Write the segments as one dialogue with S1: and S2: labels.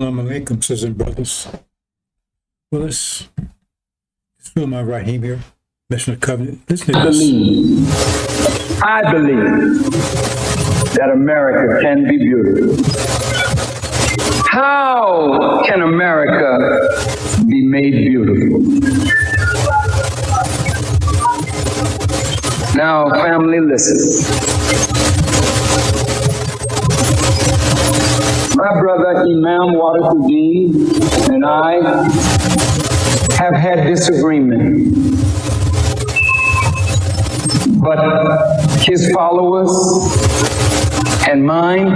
S1: Assalamu alaikum, sisters and brothers. Well, let's feel my Rahim here. Mission of Covenant. Listen to this.
S2: I believe that America can be beautiful. How can America be made beautiful? Now, family, listen. My brother Imam L.E.G.I.O.N and I have had disagreement, but his followers and mine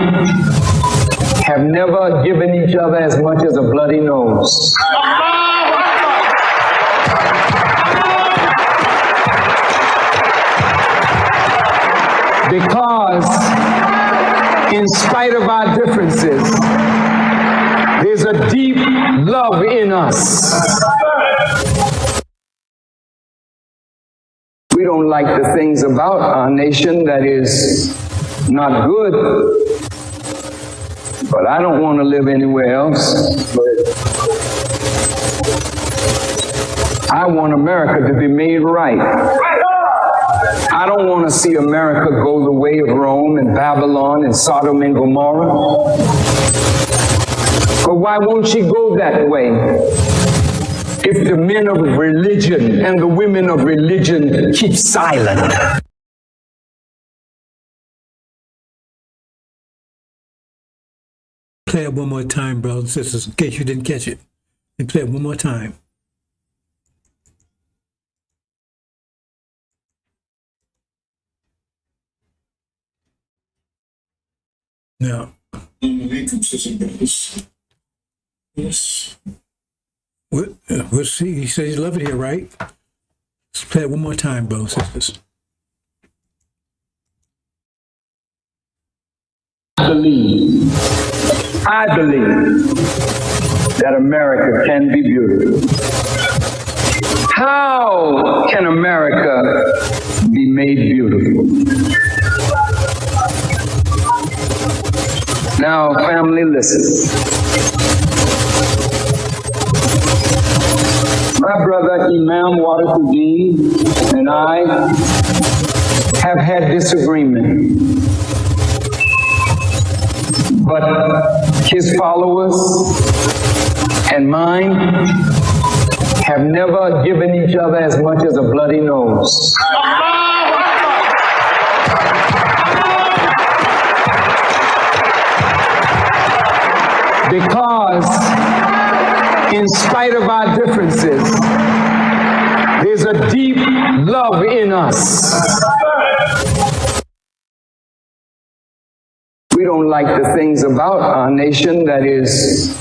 S2: have never given each other as much as a bloody nose. Because in spite of our differences, there's a deep love in us. We don't like the things about our nation that is not good, but I don't want to live anywhere else. I want America to be made right. I don't want to see America go the way of Rome and Babylon and Sodom and Gomorrah. But why won't she go that way? If the men of religion and the women of religion keep silent.
S1: Play it one more time, brothers and sisters, in case you didn't catch it. And play it one more time. Now, yes. We'll see. He says you love it here, right? Let's play it one more time, brothers and sisters.
S2: I believe that America can be beautiful. How can America be made beautiful? Now, family, listen. My brother Imam L.E.G.I.O.N and I have had disagreement, but his followers and mine have never given each other as much as a bloody nose. Because in spite of our differences, there's a deep love in us. We don't like the things about our nation that is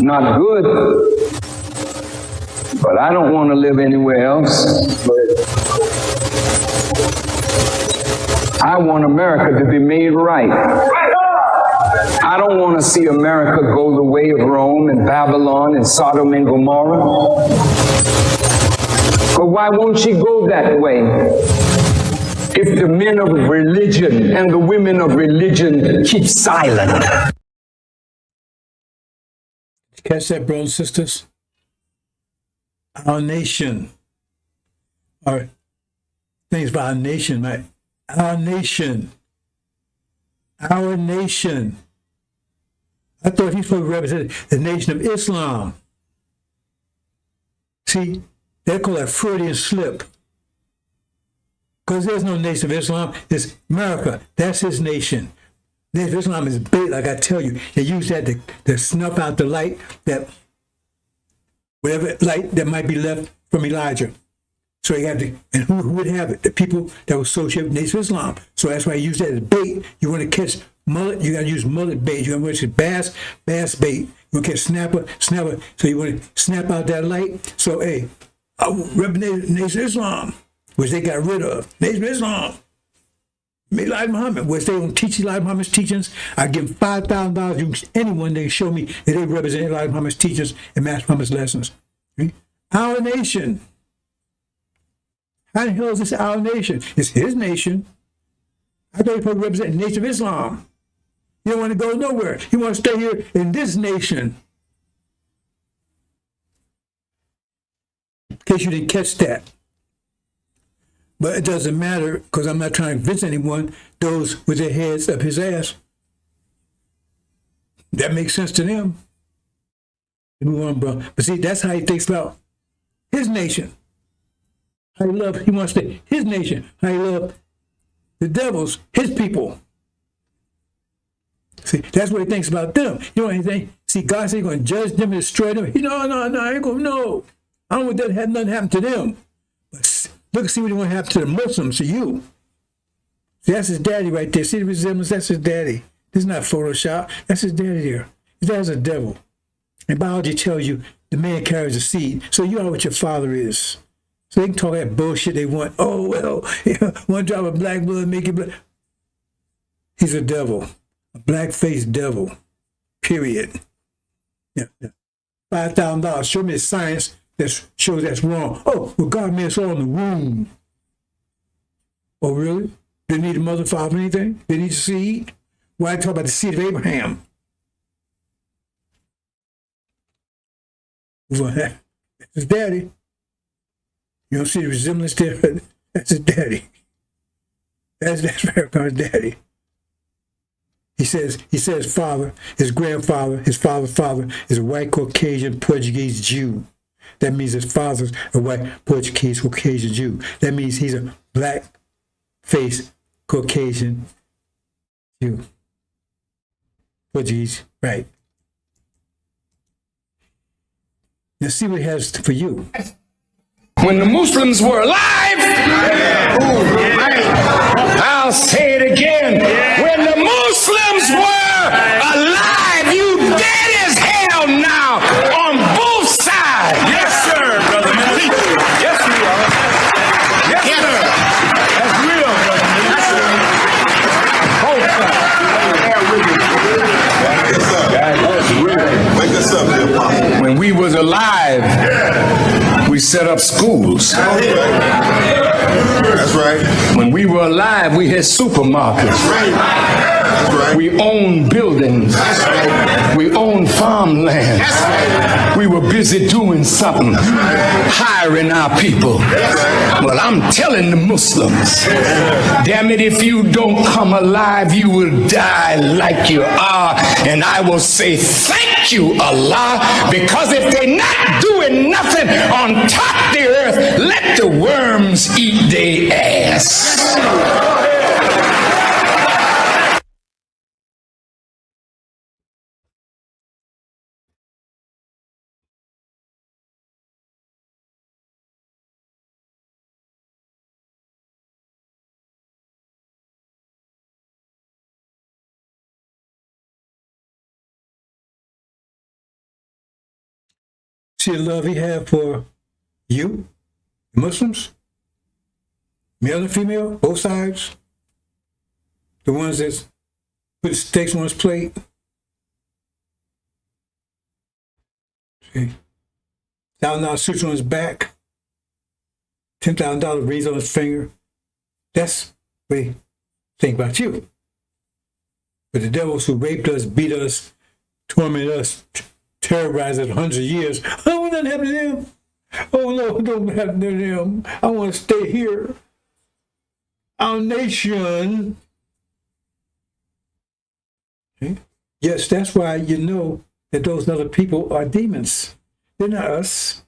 S2: not good, but I don't want to live anywhere else. I want America to be made right. I don't want to see America go the way of Rome and Babylon and Sodom and Gomorrah. But why won't she go that way? If the men of religion and the women of religion keep silent.
S1: Catch that, brothers and sisters? Our nation, or things about our nation, right? Our nation. Our nation. I thought he's supposed to represent the nation of Islam. See, they call that Freudian slip. Because there's no nation of Islam, it's America. That's his nation. The nation of Islam is bait, like I tell you. They use that to snuff out the light, that whatever light that might be left from Elijah. So you have to, and who would have it? The people that were associated with the nation of Islam. So that's why you use that as bait. You want to catch mullet, you got to use mullet bait. You want to catch bass bait. You want to catch snapper. So you want to snap out that light. So, hey, I represent the nation of Islam, which they got rid of. Nation of Islam. Elijah Muhammad, which they don't teach Elijah Muhammad's teachings. I give them $5,000. Anyone they show me that they represent Elijah Muhammad's teachings and Master Muhammad's lessons. Our nation. How the hell is this our nation? It's his nation. I thought he was supposed to represent the nation of Islam. You don't want to go nowhere. You want to stay here in this nation. case you didn't catch that. But it doesn't matter, because I'm not trying to convince anyone, those with their heads up his ass. That makes sense to them. Move on, bro. But see, that's how he thinks about his nation. How he wants to his nation. How he loves the devils, his people. See, that's what he thinks about them. You know anything? See, God said he's going to judge them and destroy them. No, I ain't going to know. I don't want that to have nothing happen to them. But look and see what he want to happen to the Muslims, to you. See, that's his daddy right there. See the resemblance? That's his daddy. This is not Photoshop. That's his daddy there. His dad's a devil. And biology tells you the man carries a seed. So you are what your father is. So they can talk that bullshit they want. Oh, well, one drop of black blood make you black. He's a devil. A black-faced devil. Period. Yeah. $5,000. Show me the science that shows that's wrong. Oh, well, God made us all in the womb. Oh, really? They need a mother, father, anything? They need a seed? Why talk about the seed of Abraham? That's his daddy. You don't see the resemblance there? That's his daddy. That's Farrakhan's daddy. He says father, his grandfather, his father's father is a white Caucasian Portuguese Jew. That means his father's a white Portuguese Caucasian Jew. That means he's a black-faced Caucasian Jew. Portuguese, right. Now see what he has for you.
S2: When the Muslims were alive, I'll say it again. When the Muslims were alive, you dead as hell now on both sides.
S3: Yes, sir, brother. Yes, we are. Yes, sir. That's real, brother.
S4: Wake us up, dear Papa.
S2: When we was alive, we set up schools.
S4: That's right.
S2: When we were alive, we had supermarkets.
S4: That's right.
S2: We owned buildings. We owned farmland. We were busy doing something, hiring our people. Well, I'm telling the Muslims, damn it, if you don't come alive, you will die like you are. And I will say, thank you, Allah, because if they're not doing nothing on top of the earth, let the worms eat their ass.
S1: See the love he had for you, the Muslims, male and female, both sides, the ones that put steaks on his plate. See, $1,000 suits on his back, $10,000 rings on his finger. That's what he think about you. But the devils who raped us, beat us, tormented us, terrorized us hundreds of years, I don't want nothing to happen to them. Oh no, don't happen to them. I want to stay here. Our nation. Okay? Yes, that's why you know that those other people are demons. They're not us.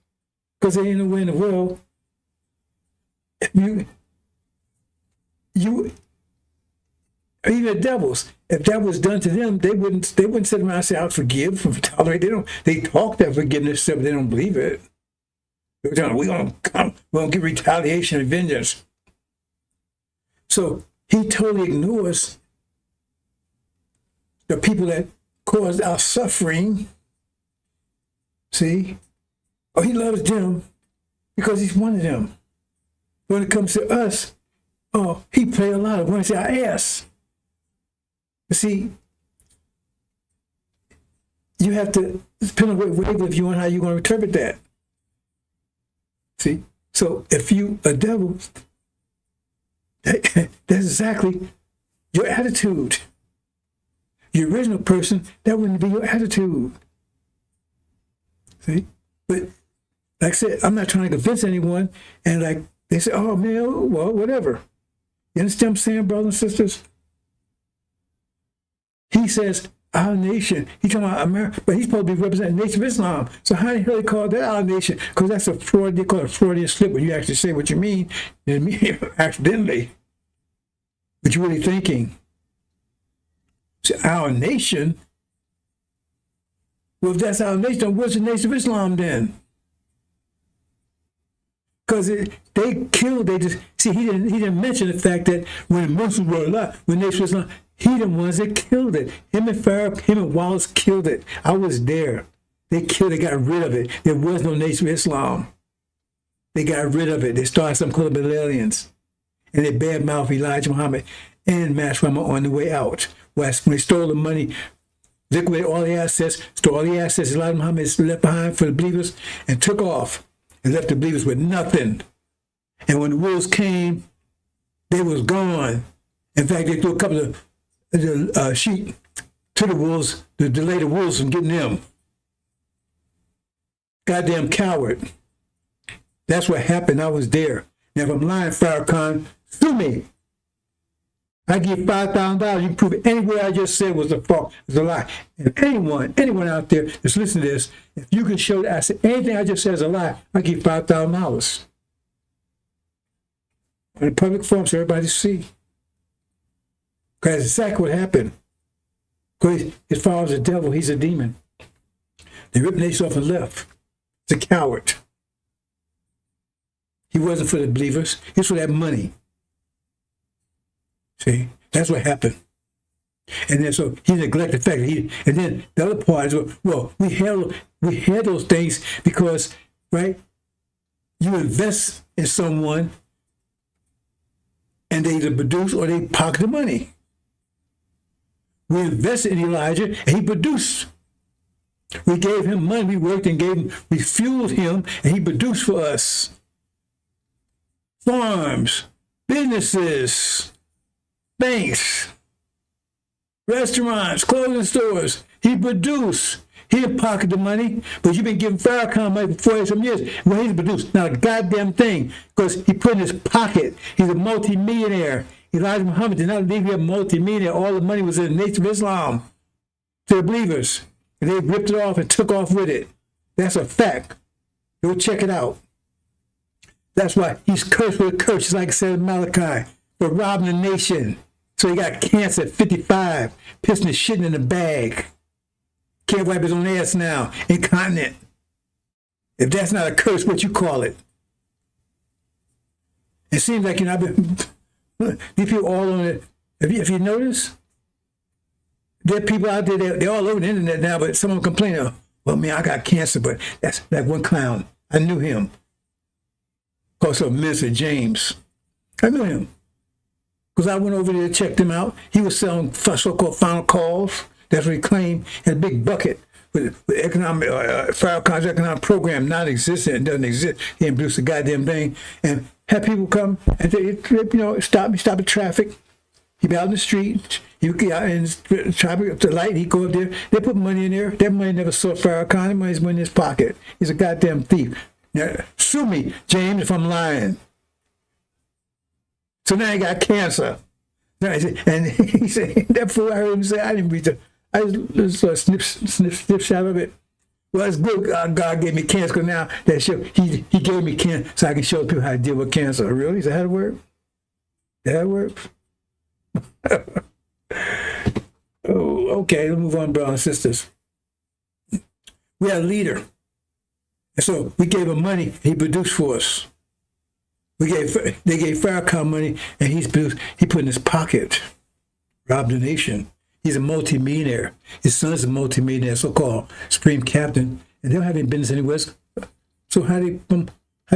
S1: Because they ain't nowhere in the world. You even the devils, if that was done to them, they wouldn't sit around and say, I'll forgive and tolerate. They talk that forgiveness stuff, but they don't believe it. We're gonna get retaliation and vengeance. So he totally ignores the people that caused our suffering. See? Oh, he loves them because he's one of them. When it comes to us, oh, he played a lot of when I say our ass. But see, you have to depend on what wavelength you want, how you're going to interpret that. See? So if you a devil, that's exactly your attitude. Your original person, that wouldn't be your attitude. See? But Like I said, I'm not trying to convince anyone. And like they say, oh man, well, whatever. You understand what I'm saying, brothers and sisters? He says, our nation. He's talking about America, but he's supposed to be representing the Nation of Islam. So how the hell they call that our nation? Because that's a fraud. They call it a Freudian slip when you actually say what you mean, and mean accidentally. But you're really thinking. So our nation. Well, if that's our nation, what's the Nation of Islam then? Because they killed. They just see. He didn't mention the fact that when Muslims were alive, when Nation of Islam. He the ones that killed it. Him and Wallace killed it. I was there. They killed it, got rid of it. There was no Nation of Islam. They got rid of it. They started some called aliens. And they badmouthed Elijah Muhammad and Masrama on the way out. When they stole the money, liquidated all the assets, stole all the assets Elijah Muhammad left behind for the believers, and took off and left the believers with nothing. And when the wolves came, they was gone. In fact, they threw a couple of sheep to the wolves to delay the wolves from getting them. Goddamn coward. That's what happened. I was there. Now, if I'm lying, Farrakhan, sue me. I give $5,000. You can prove any word I just said was a fault, was a lie. And anyone out there that's listening to this, if you can show that I said anything I just said is a lie, I give $5,000. On a public forum so everybody see. Because that's exactly what happened. Because his father's a devil, he's a demon. They ripped Nation off and left. It's a coward. He wasn't for the believers, he was for that money. See, that's what happened. And then so he neglected the fact that and then the other part is, well, we had those things because, right, you invest in someone and they either produce or they pocket the money. We invested in Elijah and he produced. We gave him money, we worked and we fueled him and he produced for us. Farms, businesses, banks, restaurants, clothing stores. He produced. He didn't pocket the money, but you've been giving Farrakhan money for 40 some years. Well, he's produced not a goddamn thing because he put in his pocket. He's a multi-millionaire. Elijah Muhammad did not leave here multi-millionaire. All the money was in the Nation of Islam to the believers. And they ripped it off and took off with it. That's a fact. Go check it out. That's why he's cursed with a curse, just like I said in Malachi, for robbing the nation. So he got cancer at 55, pissing and shitting in a bag. Can't wipe his own ass now, incontinent. If that's not a curse, what you call it? It seems like, I've been, these people all on it. If you notice, there are people out there, they're all over the internet now, but someone complaining, well, man, I got cancer, but that's like one clown. I knew him. Also, Mr. James. I knew him. Because I went over there to check him out. He was selling so-called final calls. That's what he claimed. He had a big bucket with economic, Farrakhan's economic program non-existent. It doesn't exist. He didn't produce a goddamn thing. And had people come and they, stop the traffic. He'd be out in the street. He'd get out in traffic up the light. He'd go up there. They put money in there. That money never saw Farrakhan. That money's in his pocket. He's a goddamn thief. Now, sue me, James, if I'm lying. So now he got cancer. And he said, that fool, I heard him say, I didn't read I just sort of snip shot of it. Well, it's good God gave me cancer because now that show, he gave me cancer so I can show people how to deal with cancer. Really? Is that how it works? That how it works? Oh, okay, let's move on, brothers and sisters. We had a leader. And so we gave him money, he produced for us. They gave Farrakhan money, and he put in his pocket, robbed the nation. He's a multi-millionaire. His son's a multi-millionaire, so-called supreme captain, and they don't have any business anywhere. So how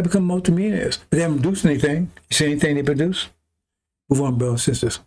S1: become multi-millionaires? But they haven't produced anything. You see anything they produce? Move on, brothers and sisters.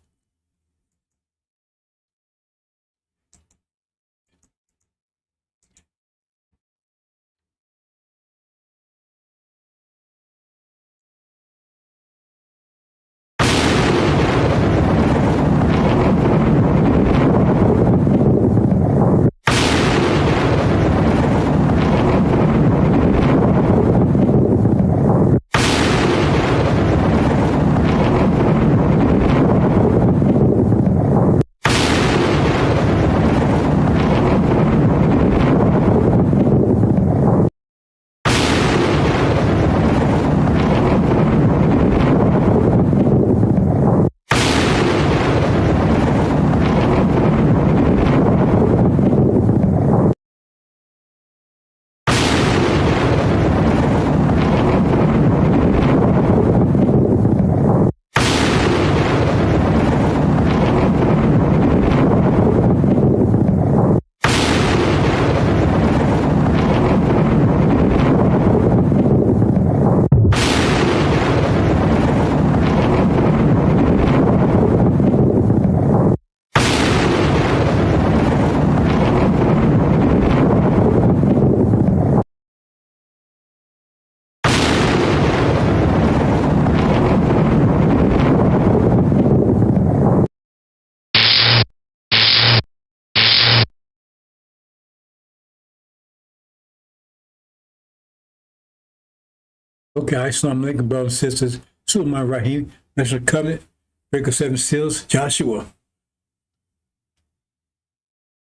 S1: Okay, Assalamu alaikum, brothers and sisters. Sulaiman Rahim, National Covenant, Breaker 7 Seals, Joshua,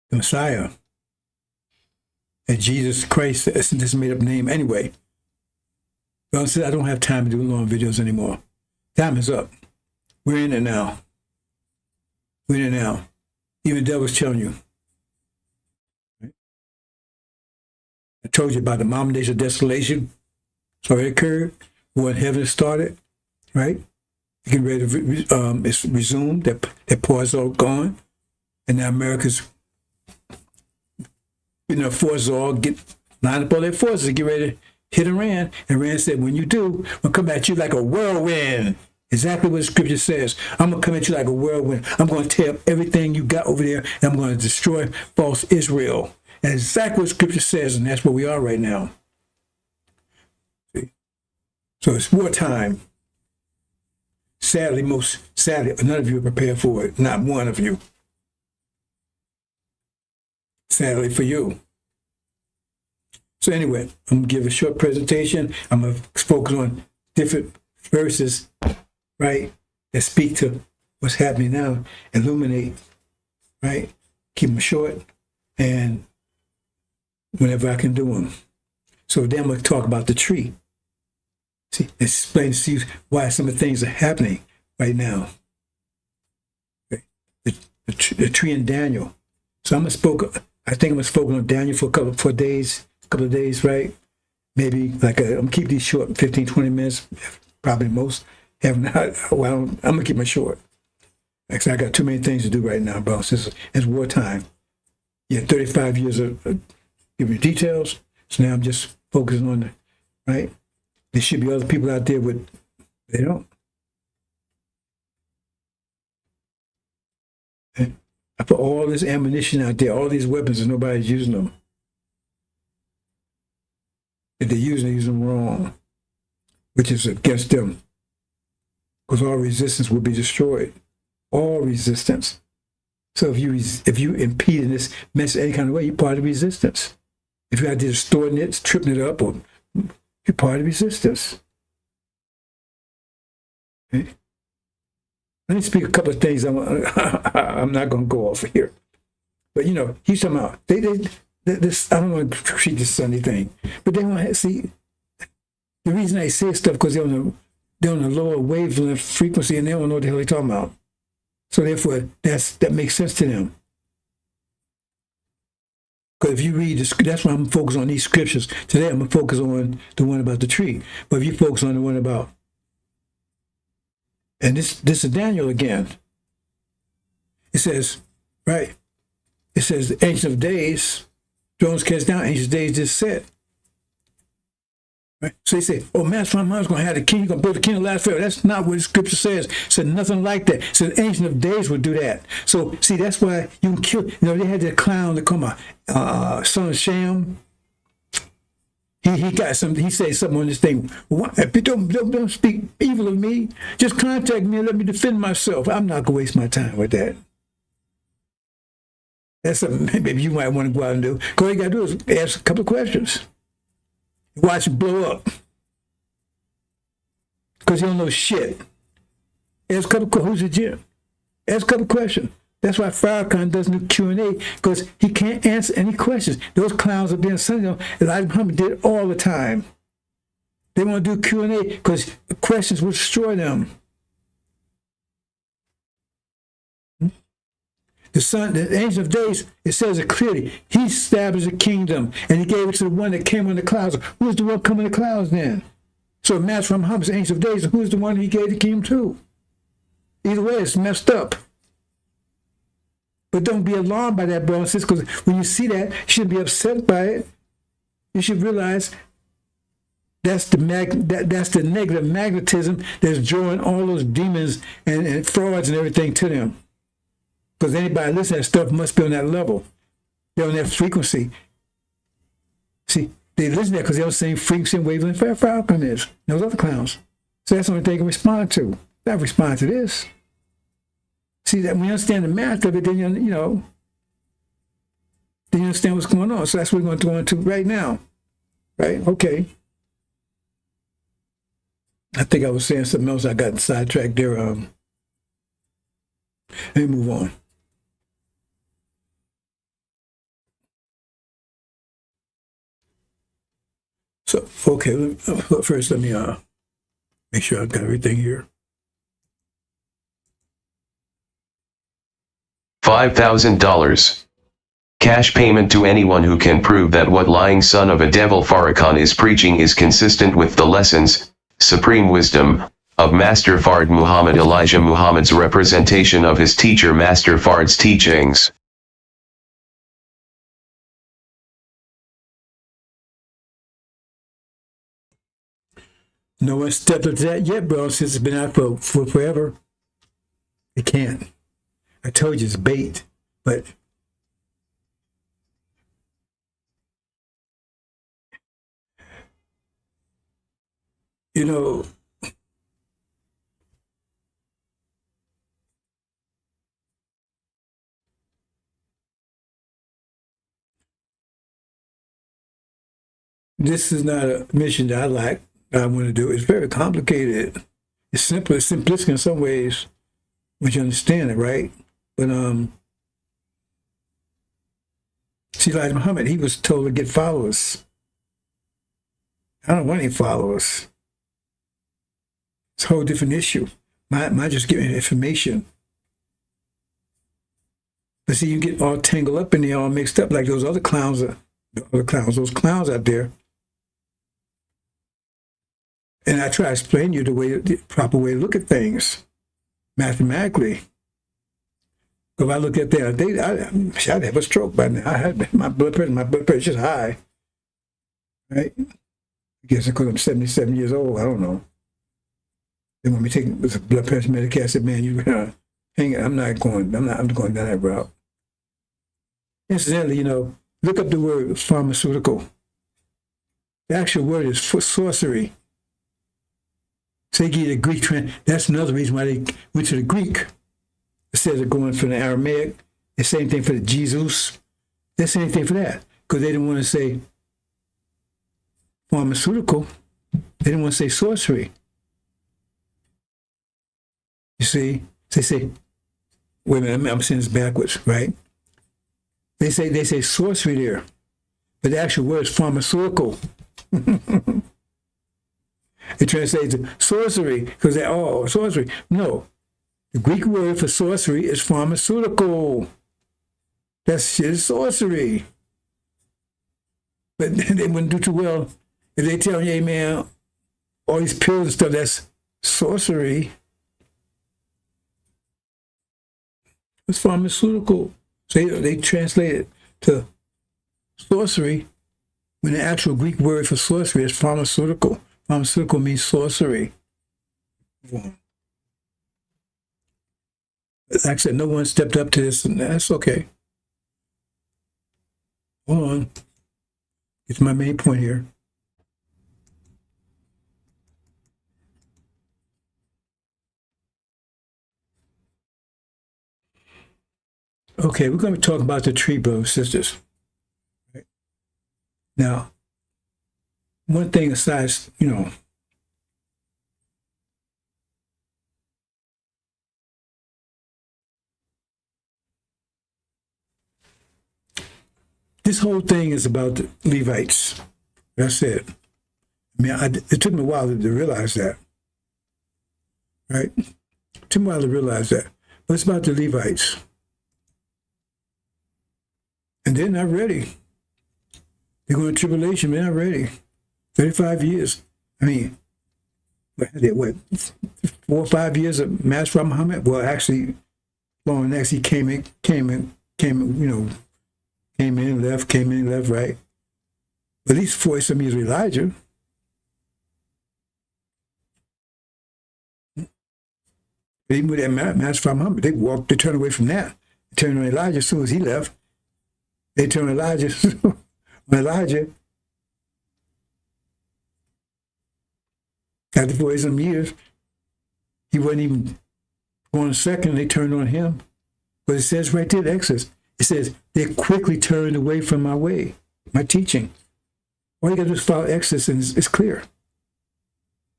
S1: the Messiah, and Jesus Christ. Isn't this made up name anyway? Brothers and sisters, I don't have time to do long videos anymore. Time is up. We're in it now. We're in it now. Even the devil's telling you. Right? I told you about the abomination of desolation. So it occurred when heaven started, right? Getting ready to it's resumed. That part is all gone, and now America's, forces all get lined up all their forces to get ready to hit Iran. And Iran said, "When you do, we'll come at you like a whirlwind." Exactly what the scripture says. I'm gonna come at you like a whirlwind. I'm gonna tear up everything you got over there, and I'm gonna destroy false Israel. And exactly what scripture says, and that's where we are right now. So it's wartime. Sadly, none of you are prepared for it. Not one of you. Sadly for you. So anyway, I'm going to give a short presentation. I'm going to focus on different verses, right, that speak to what's happening now, illuminate, right, keep them short, and whenever I can do them. So then I'm going to talk about the tree. See, explain to you why some of the things are happening right now. Okay. The tree in Daniel. So I think I'm going to focus on Daniel for a couple of days, right? Maybe I'm going to keep these short, 15, 20 minutes, probably most. I'm going to keep them short. Actually, I got too many things to do right now, bro. It's wartime. Yeah, 35 years of giving you details. So now I'm just focusing on right? There should be other people out there they don't. I put all this ammunition out there, all these weapons, and nobody's using them. If they're using them wrong, which is against them. Because all resistance will be destroyed. All resistance. So if you impede in this mess any kind of way, you're part of resistance. If you're out there distorting it, tripping it up, or you're part of resistance. Okay? Let me speak a couple of things. I'm not going to go off here. But, he's talking about, this, I don't want to treat this Sunday thing, but they want to see, the reason they say stuff because they're on a lower wavelength frequency and they don't know what the hell they're talking about. So therefore, that makes sense to them. Because if you read, that's why I'm focused on these scriptures. Today I'm going to focus on the one about the tree. But if you focus on the one about, and this is Daniel again. It says, right, it says the Ancient of Days, thrones cast down, Ancient of Days just set. Right? So he said, oh, Master Muhammad's going to have the king, he's going to build the kingdom last forever. That's not what the scripture says. It said nothing like that. It said Ancient of Days would do that. So, see, that's why you can kill, they had that clown that come out, son of Shem. He got something, he said something on this thing. What? Don't speak evil of me. Just contact me and let me defend myself. I'm not going to waste my time with that. That's something maybe you might want to go out and do. All you got to do is ask a couple of questions. Watch it blow up. Because you don't know shit. Ask a couple of, who's the Jim? Ask a couple of questions. That's why Farrakhan doesn't do Q&A, because he can't answer any questions. Those clowns are being sent. Elijah Muhammad did it all the time. They want to do Q&A because questions will destroy them. The Ancient of Days, it says it clearly. He established a kingdom, and he gave it to the one that came on the clouds. Who's the one coming in the clouds then? So Master Muhammad's Ancient of Days, who's the one he gave the kingdom to? Either way, it's messed up. But don't be alarmed by that, brothers and sisters, because when you see that, you shouldn't be upset by it. You should realize that's the negative magnetism that's drawing all those demons and frauds and everything to them. Because anybody listening to that stuff must be on that level. They're on that frequency. See, they listen to that because they're on the same frequency and wavelength Farrakhan is. Those other clowns. So that's the only thing they can respond to. Not respond to this. See, that when you understand the math of it, then then you understand what's going on. So that's what we're going to go into right now. Right? Okay. I think I was saying something else. I got sidetracked there. Let me move on. So, okay, first let me make sure I've got everything here.
S5: $5,000. Cash payment to anyone who can prove that what lying son of a devil Farrakhan is preaching is consistent with the lessons, supreme wisdom, of Master Fard Muhammad Elijah Muhammad's representation of his teacher Master Fard's teachings.
S1: No one stepped up to that yet, bro, since it's been out for forever. It can't. I told you it's bait, but you know, this is not a mission that I like, that I want to do. It's very complicated. It's simple, it's simplistic in some ways, once you understand it, right? But see, like Muhammad, he was told to get followers. I don't want any followers. It's a whole different issue. My just giving information. But see, you get all tangled up in there, all mixed up like those other clowns, those clowns out there. And I try to explain to you the proper way to look at things, mathematically. If I look at that, I'd have a stroke by now. I had my blood pressure is high, right? I guess because I'm 77 years old. I don't know. They want me taking blood pressure medication. I said, "Man, you hang it. I'm going down that route." Incidentally, look up the word pharmaceutical. The actual word is for sorcery. So they give you the Greek trend. That's another reason why they went to the Greek instead of going from the Aramaic. The same thing for the Jesus. The same thing for that, because they didn't want to say pharmaceutical. They didn't want to say sorcery. You see, they say, wait a minute, I'm saying this backwards, right? They say sorcery there, but the actual word is pharmaceutical. It translates to sorcery because sorcery. No, the Greek word for sorcery is pharmaceutical. That shit is sorcery. But they wouldn't do too well if they tell you, hey man, all these pills and stuff, that's sorcery. It's pharmaceutical. So they translate it to sorcery when the actual Greek word for sorcery is pharmaceutical. Pharmaceutical means sorcery. Like I said, no one stepped up to this, and that's okay. Hold on. It's my main point here. Okay, we're going to talk about the tree, brothers and sisters. Right. Now, one thing aside, this whole thing is about the Levites. That's it. I mean, it took me a while to realize that. Right? It took me a while to realize that. But it's about the Levites. And they're not ready. They're going to tribulation, they're not ready. 35 years. I mean, what, 4 or 5 years of Master Muhammad? Well, actually, long next he came in, left, right? But at least 40-some years with Elijah. Even with that Master Muhammad, they turned away from that. They turned on Elijah as soon as he left. They turned on Elijah. When Elijah, after 40-some years, he wasn't even going a second, they turned on him. But it says right there in Exodus, it says, they quickly turned away from my way, my teaching. All you got to do is follow Exodus and it's clear.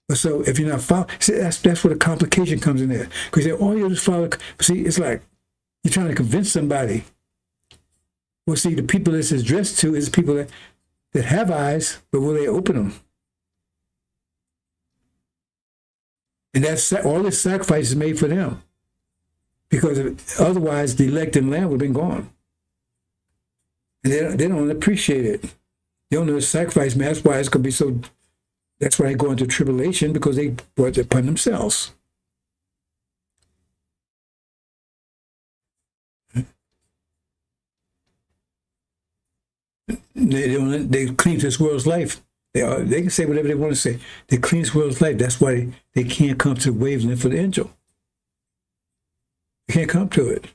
S1: But so if you're not following, see, that's where the complication comes in there. Because they all you just follow. See, it's like you're trying to convince somebody. Well, see, the people this is addressed to is people that have eyes, but will they open them? And that's all this sacrifice is made for them. Because otherwise, the elected land would have been gone. And they don't appreciate it. They don't know the sacrifice, man. That's why it's going to be so. That's why they go into tribulation, because they brought it upon themselves. They clean this world's life. They can say whatever they want to say. They clean this world's life. That's why they can't come to the wavelength for the angel. They can't come to it.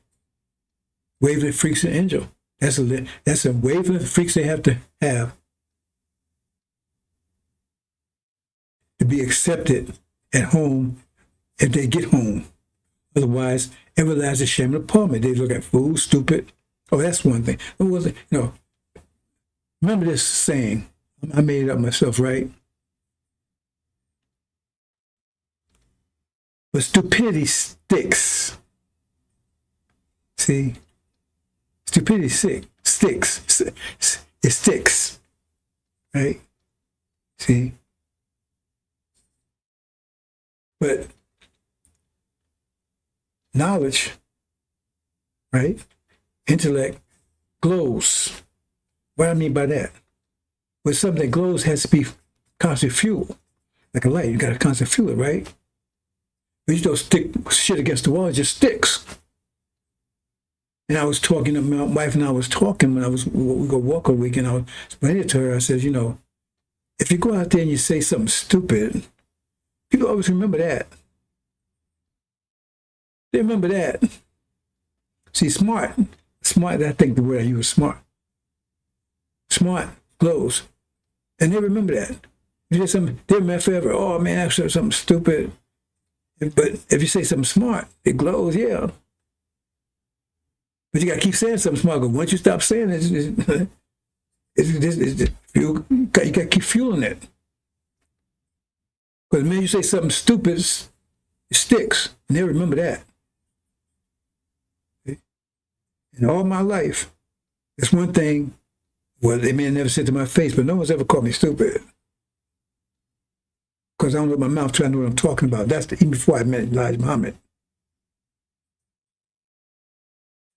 S1: Wavelength freaks and angel. That's a wavelength freaks they have to have to be accepted at home if they get home. Otherwise, everlasting shame and punishment. They look at fools, stupid. Oh, that's one thing. What was it? Remember this saying. I made it up myself, right? But stupidity sticks. See? Stupidity sticks. It sticks. Right? See? But knowledge, right? Intellect glows. What I mean by that? But something that glows has to be constant fuel. Like a light, you got to constant fuel it, right? But you don't stick shit against the wall, it just sticks. And I was talking to my wife, and I was talking when we go walk a week, and I was explaining it to her. I said, if you go out there and you say something stupid, people always remember that. They remember that. See, smart, I think the word I use is smart. Smart glows. And they remember that. If you say something, they remember forever. Oh, man, I said something stupid. But if you say something smart, it glows, yeah. But you got to keep saying something smart. Because once you stop saying it, you got to keep fueling it. Because man, you say something stupid, it sticks. And they remember that. In all my life, there's one thing, well, they may have never said to my face, but no one's ever called me stupid. Because I don't know my mouth trying to know what I'm talking about. That's even before I met Elijah Muhammad.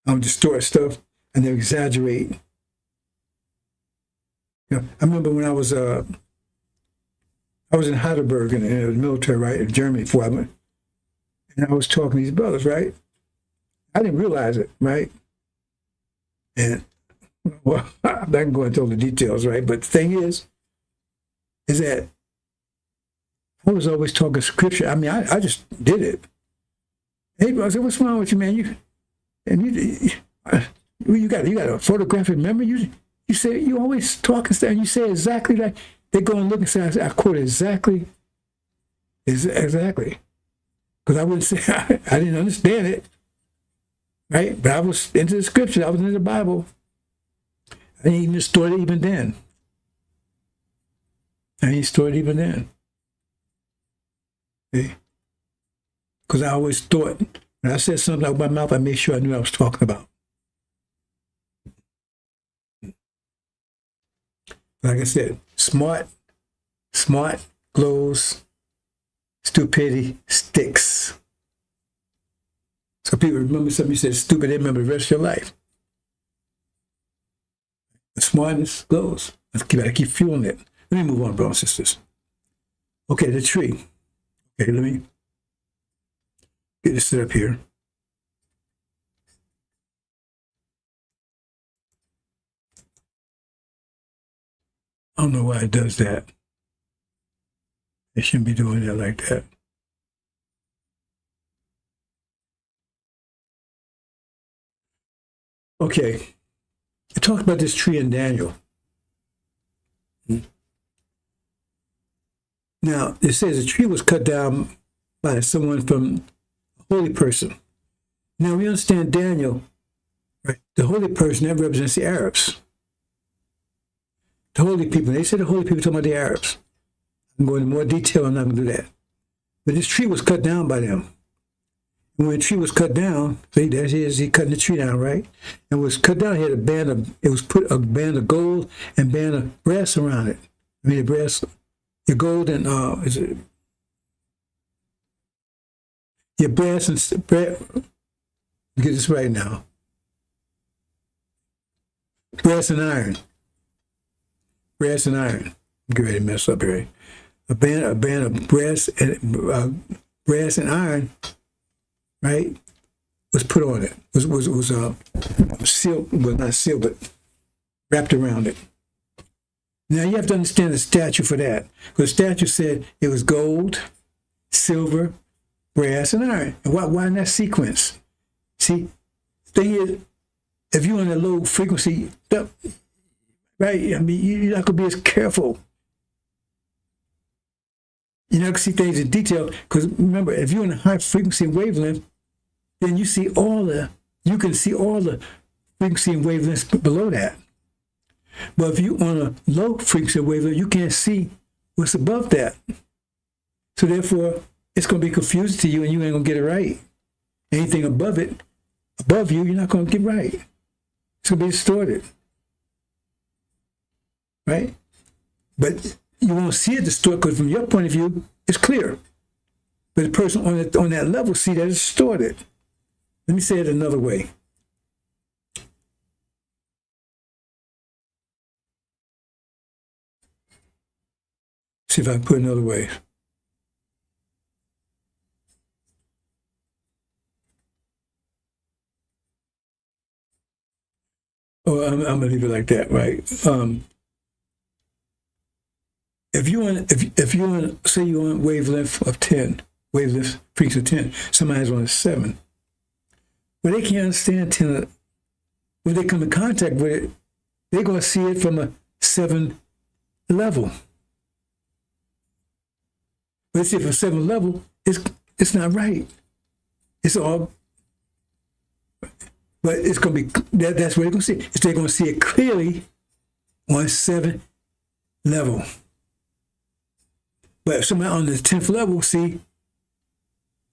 S1: I don't distort stuff and then exaggerate. I remember when I was in Heidelberg in the military, right, in Germany before I went. And I was talking to these brothers, right? I didn't realize it, right? And, well, I'm not going to go into all the details, right? But the thing is that I was always talking scripture. I mean, I just did it. Hey, bro, I said, what's wrong with you, man? You got a photographic memory? You say, you always talk and stuff, and you say exactly like, they go and look and say, I quote exactly. Exactly. Because I wouldn't say, I didn't understand it. Right? But I was into the scripture. I was into the Bible. I didn't even store it even then. Because I always thought, when I said something out of my mouth, I made sure I knew what I was talking about. Like I said, smart glows, stupidity sticks. So people remember something you said stupid, they remember the rest of your life. The smartness glows. I gotta keep fueling it. Let me move on, brothers and sisters. Okay, the tree. Okay, let me get this set up here. I don't know why it does that. It shouldn't be doing that like that. Okay, it talks about this tree in Daniel. Now, it says the tree was cut down by someone from a holy person. Now, we understand Daniel, right? The holy person, that represents the Arabs. The holy people, they say the holy people talking about the Arabs. I'm going into more detail. I'm not going to do that. But this tree was cut down by them. And when the tree was cut down, see, there he is. He cutting the tree down, right? And was cut down. He had a band of. It was put a band of gold and band of brass around it. I mean, the brass, the gold and is it? Yeah, brass and brass. Get this right now. Brass and iron. Brass and iron. I'm getting ready to mess up here. A band of brass and iron, right? Was put on it. Was sealed. Well, not sealed, but wrapped around it. Now you have to understand the statute for that, because the statute said it was gold, silver, brass, and iron. And why in that sequence? See, thing is, if you're in a low frequency, right? I mean, you're not gonna be as careful. You're not gonna see things in detail, because remember, if you're in a high frequency and wavelength, then you can see all the frequency and wavelengths below that. But if you're on a low frequency wavelength, you can't see what's above that. So therefore, it's going to be confusing to you, and you ain't going to get it right. Anything above you, you're not going to get right. It's going to be distorted. Right? But you won't see it distorted, because from your point of view, it's clear. But the person on that level see that it's distorted. Let me say it another way. See if I can put it another way. Oh, I'm gonna leave it like that, right? If you're on, say you're on wavelength of 10, wavelength frequency of 10, somebody's on a 7. Well, they can't understand 10. When they come in contact with it, they're gonna see it from a 7 level. But see, from 7 level, it's not right. It's all, but it's gonna be that's what they're gonna see. If they're gonna see it clearly on 7 level. But if somebody on the 10th level see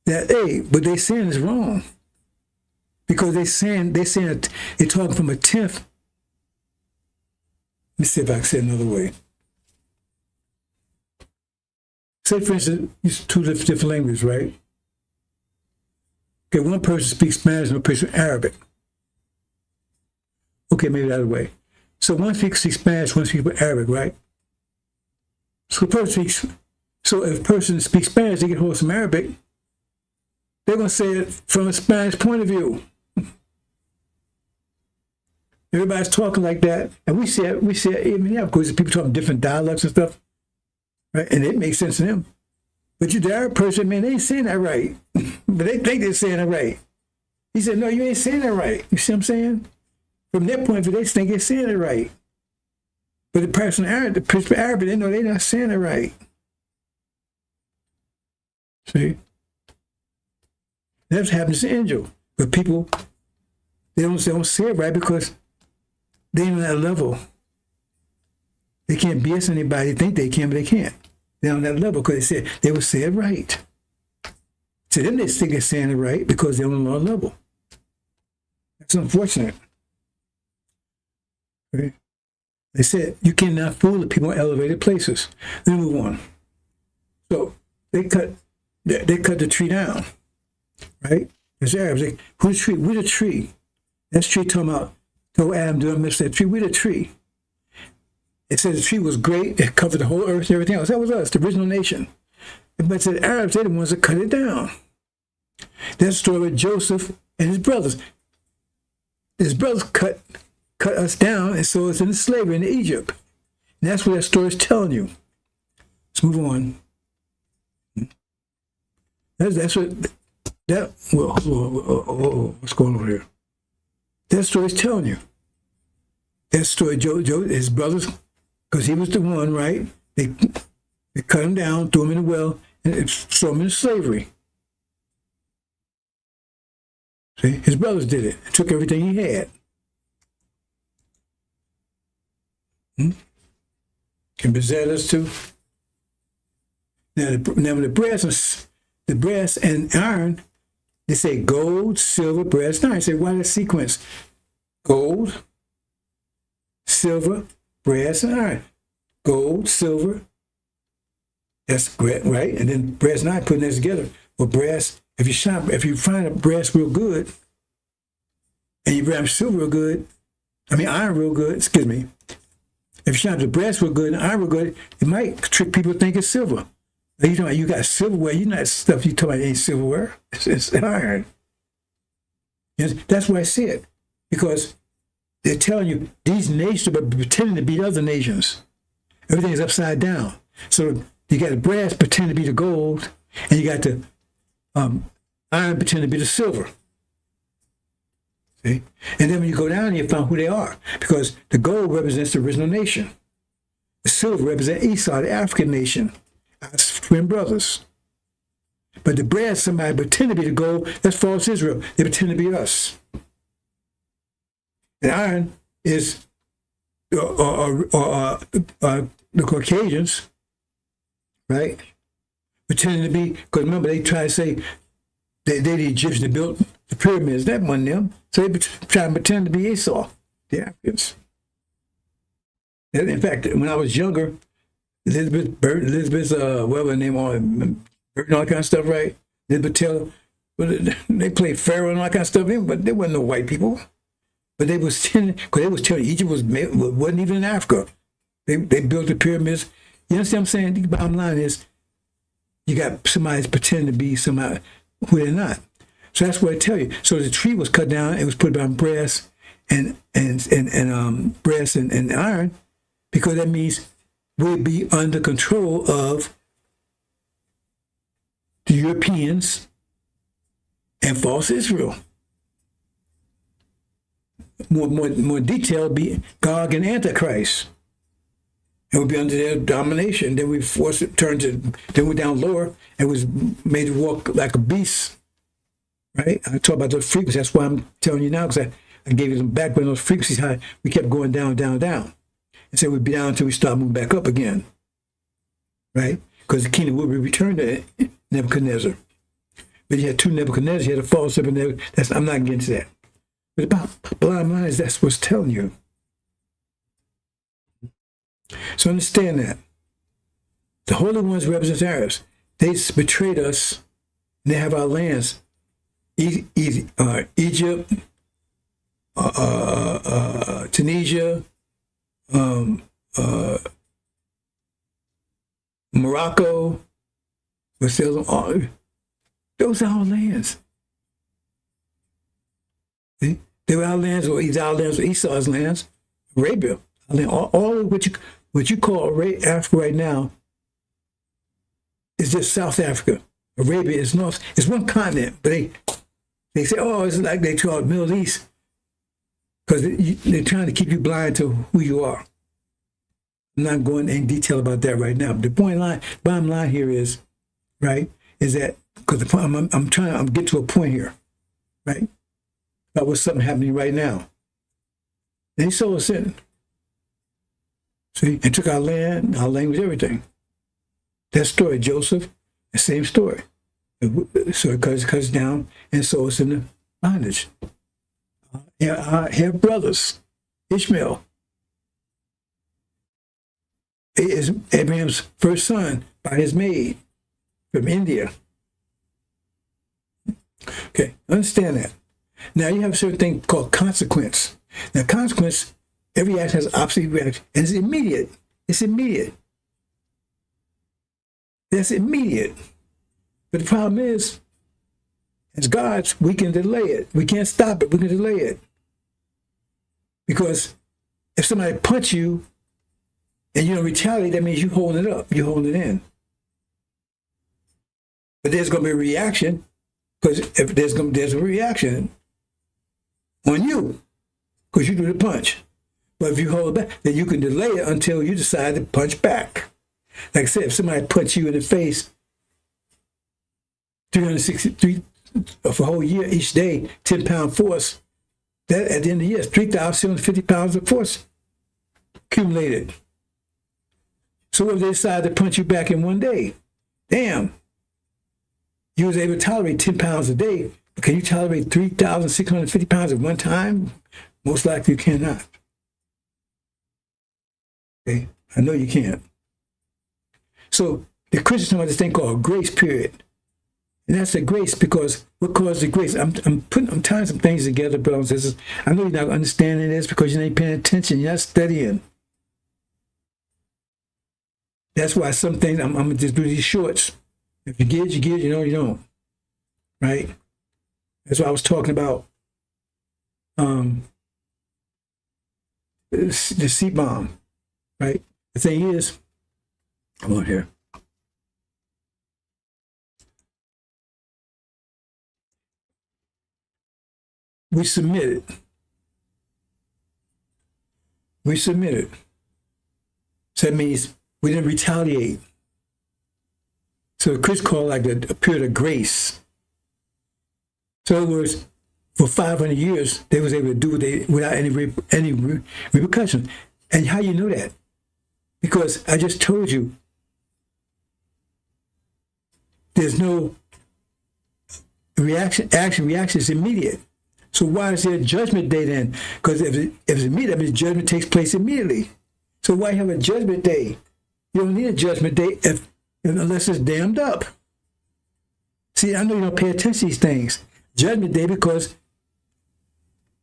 S1: that, hey, what they're saying is wrong, because they're talking from a 10th. Let me see if I can say it another way. Say, for instance, use 2 different languages, right? Okay, one person speaks Spanish and one person Arabic. Okay, maybe that way. So one speaks Spanish, one speaks Arabic, right? So if a person speaks Spanish, they get hold of some Arabic, they're going to say it from a Spanish point of view. Everybody's talking like that, and we see it even now, because people talking different dialects and stuff. Right? And it makes sense to them. But you, the Arab person, man, they ain't saying that right. But they think they're saying it right. He said, no, you ain't saying that right. You see what I'm saying? From their point of view, they think they're saying it right. But the person Arab, they know they're not saying it right. See? That's what happens to Angel. But people, they don't say it right, because they ain't on that level. They can't BS anybody. They think they can, but they can't. They're on that level because they would say it right. To them, they think they're saying it right because they're on a lower level. That's unfortunate. Okay? They said you cannot fool the people in elevated places. Let me move on. So they cut the tree down, right? There's Arabs. Who's the tree? We're the tree. That's tree talking about. Told Adam, don't miss that tree. We're the tree. It said the tree was great. It covered the whole earth and everything else. That was us, the original nation. But it said Arabs, they're the ones that cut it down. That's the story with Joseph and his brothers. His brothers cut us down and sold us into slavery in Egypt. And that's what that story is telling you. Let's move on. That's what that. What's going on here? That story is telling you. That story, Joe, his brothers, because he was the one, right? They cut him down, threw him in the well, and threw him into slavery. See, his brothers did it. Took everything he had. Can Bezalel us too? Now, the brass and iron, they say gold, silver, brass, iron. I say, why that sequence? Gold, silver, brass, and iron. Gold, silver, that's great, right? And then brass and iron, putting that together. Well, brass, if you find a brass real good, and you find silver real good, iron real good, excuse me. If you shine the brass real good and iron real good, it might trick people to think it's silver. You know, you got silverware, you know, stuff you talking about ain't silverware, it's iron. And that's why I see it, because they're telling you these nations are pretending to be other nations. Everything is upside down. So you got the brass pretending to be the gold, and you got the iron pretending to be the silver. See? And then when you go down, you find who they are, because the gold represents the original nation. The silver represents Esau, the African nation, our twin brothers. But the brass, somebody pretend to be the gold, that's false Israel. They pretend to be us. And iron is the Caucasians, right? Pretending to be, because remember, they try to say they the Egyptians that built the pyramids. That wasn't them. So they try to pretend to be Esau, the Africans. In fact, when I was younger, Elizabeth's whatever her name was, and all that kind of stuff, right? Elizabeth Taylor, they played Pharaoh and all that kind of stuff, but there wasn't no white people. But they was telling, because they was telling Egypt wasn't even in Africa. They built the pyramids. You understand what I'm saying? The bottom line is, you got somebody pretending to be somebody who they're not. So that's what I tell you. So the tree was cut down. It was put on brass and brass and iron, because that means we'll be under control of the Europeans and false Israel. More detail be Gog and Antichrist. It would be under their domination. Then we forced it, then we're down lower and was made to walk like a beast. Right? I talk about those frequencies. That's why I'm telling you now, because I gave you some background on those frequencies, how we kept going down, down, down. And so we'd be down until we start moving back up again. Right? Because the kingdom would be returned to Nebuchadnezzar. But you had two Nebuchadnezzars, you had a false Nebuchadnezzar. I'm not getting to that. But the bottom line is that's what's telling you. So understand that. The Holy Ones represent Arabs. They betrayed us, and they have our lands. Egypt, Tunisia, Morocco, those are our lands. See? They were our lands, or either our lands or Esau's lands, Arabia. All of what you call Africa right now is just South Africa. Arabia is north. It's one continent, but they say, oh, it's like they call it Middle East, because they're trying to keep you blind to who you are. I'm not going in detail about that right now. But the bottom line here is, right, is that, because I'm getting to a point here, right, about what's something happening right now. And he sold us in. See, and took our land, our language, everything. That story, Joseph, the same story. So it cuts down and sold us into bondage. Our brothers, Ishmael, is Abraham's first son by his maid from India. Okay, understand that. Now you have a certain thing called consequence. Now consequence, every act has opposite reaction, and it's immediate. It's immediate. That's immediate. But the problem is, as gods, we can delay it. We can't stop it. We can delay it. Because if somebody punch you and you don't retaliate, that means you're holding it up. You're holding it in. But there's going to be a reaction, because if there's a reaction on you, because you do the punch. But if you hold it back, then you can delay it until you decide to punch back. Like I said, if somebody punch you in the face 363 for a whole year, each day, 10-pound force, that at the end of the year is 3,750 pounds of force accumulated. So if they decide to punch you back in one day, damn, you was able to tolerate 10 pounds a day, but can you tolerate 3,650 pounds at one time? Most likely you cannot. Okay, I know you can't. So the Christians talk about this thing called grace period. And that's the grace because what caused the grace? I'm tying some things together, brothers and sisters. I know you're not understanding this because you ain't paying attention. You're not studying. That's why some things I'm gonna just do these shorts. If you get it, you get it. You know, you don't. Right? That's why I was talking about the seed bomb. Right? The thing is, come on here. We submitted. We submitted. So that means we didn't retaliate. So Chris called like a period of grace. So in other words, for 500 years, they was able to do what they without any repercussions. And how you know that? Because I just told you, there's no reaction. Reaction is immediate. So why is there a judgment day then? Because if it's immediate, that means judgment takes place immediately. So why have a judgment day? You don't need a judgment day unless it's dammed up. See, I know you don't pay attention to these things. Judgment day because,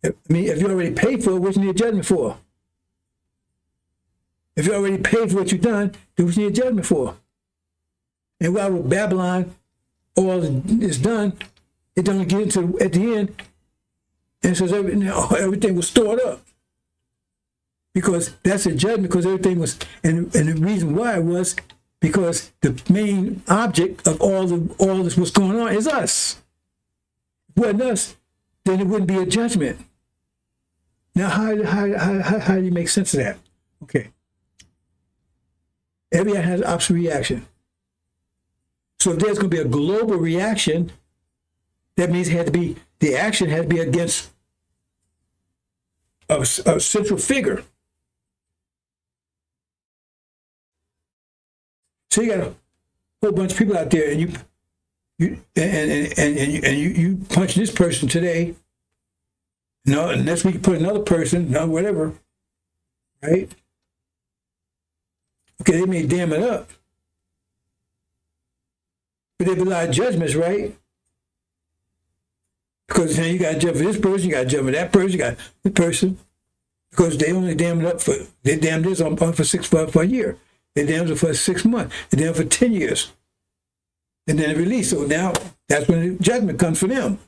S1: if you already paid for it, what you need a judgment for? If you already paid for what you've done, then what you need a judgment for? And while with Babylon, all is done, it don't get into at the end, and so everything was stored up. Because that's a judgment, because everything was, and the reason why was because the main object of all this what's going on is us. If it wasn't us, then it wouldn't be a judgment. Now, how do you make sense of that? Okay. Everyone has an opposite reaction. So if there's going to be a global reaction, that means the action had to be against a central figure. So you got a whole bunch of people out there, and you punch this person today. No, and next week you put another person, no, whatever, right? Okay, they may dam it up, but there'll be a lot of judgments, right? Because then you got to judge for this person, you got to judge for that person, you got the person, because they only damn it up they damned this on for a year. They damned it for 6 months. They damned it for 10 years. And then it released. So now that's when the judgment comes for them.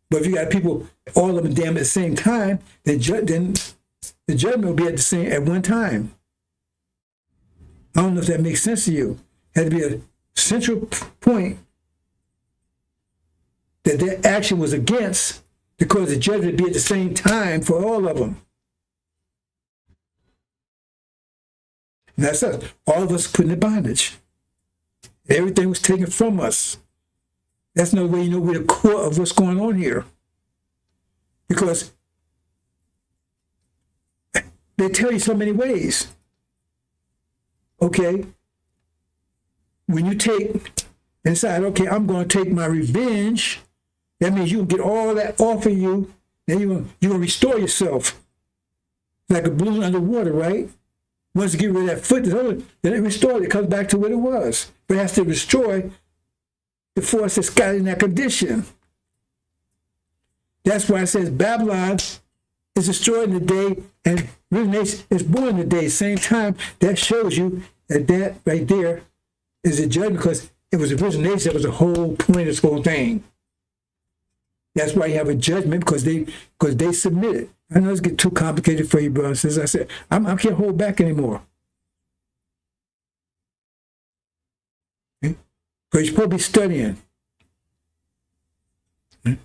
S1: But if you got people, all of them damned at the same time, then the judgment will be at one time. I don't know if that makes sense to you. It had to be a central point that their action was against, because the judgment would be at the same time for all of them. And that's us. All of us put in bondage. Everything was taken from us. That's no way you know we're the core of what's going on here. Because they tell you so many ways. Okay? When you take and decide, okay, I'm going to take my revenge, that means you can get all that off of you, then you're going to restore yourself. Like a balloon underwater, right? Once you get rid of that foot, then it restores. It comes back to what it was. But it has to destroy the force that's got in that condition. That's why it says Babylon is destroyed in the day and real nation is born in the day. Same time, that shows you that right there is a judgment, because it was the original nation. That was the whole point of this whole thing. That's why you have a judgment, because they submitted. I know it's getting too complicated for you, brothers. As I said, I can't hold back anymore. Okay? Because you're supposed to be studying. Okay?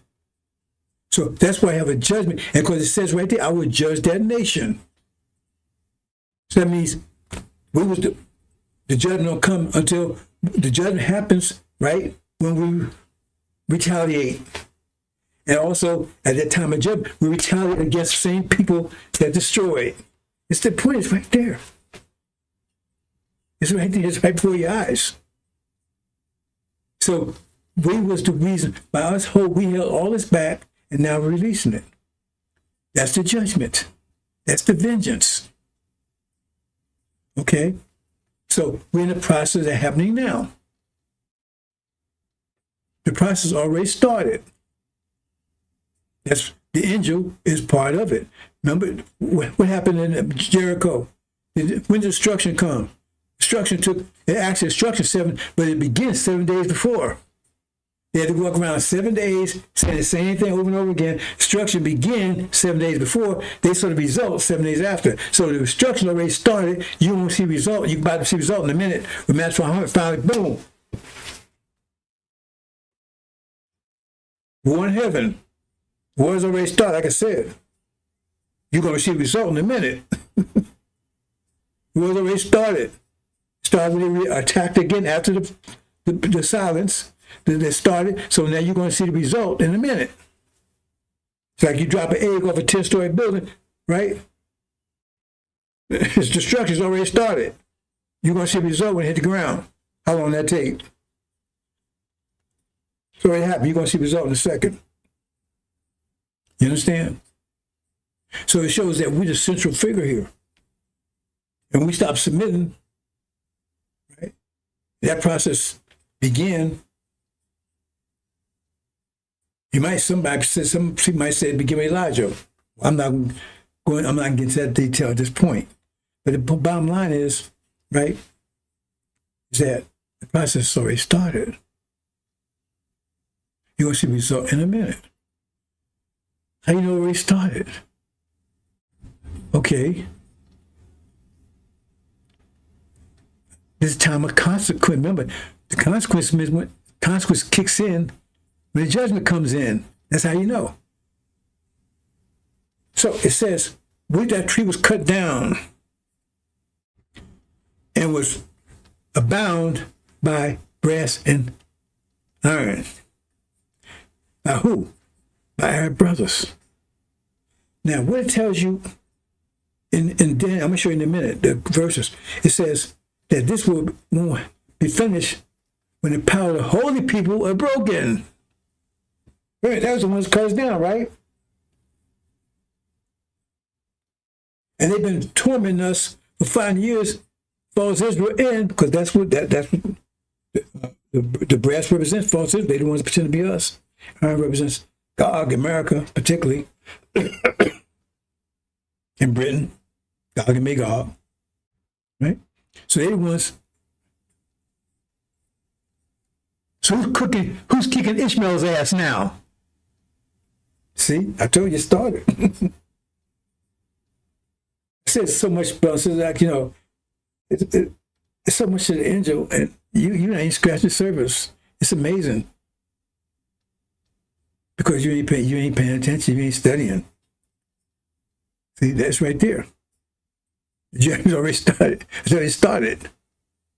S1: So that's why I have a judgment. And because it says right there, I will judge that nation. So that means the judgment don't come until the judgment happens, right? When we retaliate. And also, at that time of judgment, we retaliate against the same people that destroyed. It's the point, it's right there. It's right there, it's right before your eyes. So we was the reason by us we held all this back and now we're releasing it. That's the judgment. That's the vengeance. Okay? So we're in the process of happening now. The process already started. That's the angel is part of it. Remember what happened in Jericho? When did destruction come? Destruction destruction 7, but it begins 7 days before. They had to walk around 7 days, saying the same thing over and over again. Destruction began 7 days before. They saw the result 7 days after. So the destruction already started. You won't see result. You're about to see result in a minute. When Matthew 100 finally, boom. War in heaven. War's already started, like I said. You're going to see result in a minute. War's already started. Started when they attacked again after the silence. That started, so now you're going to see the result in a minute. It's like you drop an egg off a 10-story building, right? Its destruction's already started. You're going to see the result when it hit the ground. How long that take? It's already happened. You're going to see the result in a second. You understand? So it shows that we're the central figure here. And we stop submitting, right? That process began. Some might say it began with Elijah. I'm not getting to that detail at this point. But the bottom line is, right, is that the process already started. You're going to see the result in a minute. How do you know it already started? Okay. This time of consequence. Remember, the consequence kicks in when the judgment comes in. That's how you know. So it says, when that tree was cut down and was abound by brass and iron. By who? By our brothers. Now, what it tells you in Dan, I'm going to show you in a minute, the verses. It says that this will be finished when the power of the holy people are broken. Right, that was the one that cut us down, right? And they've been tormenting us for 5 years, false Israel in, because that's what the brass represents, false Israel. They're the ones that pretend to be us. Iron represents Gog, America, particularly. In Britain, Gog and Magog. Right? So they're the ones. So who's kicking Ishmael's ass now? See, I told you it started. It says so much, but it says like, it's so much to the angel, and you ain't scratched the surface. It's amazing. Because you ain't paying attention, you ain't studying. See, that's right there. The journey's already started. It's already started.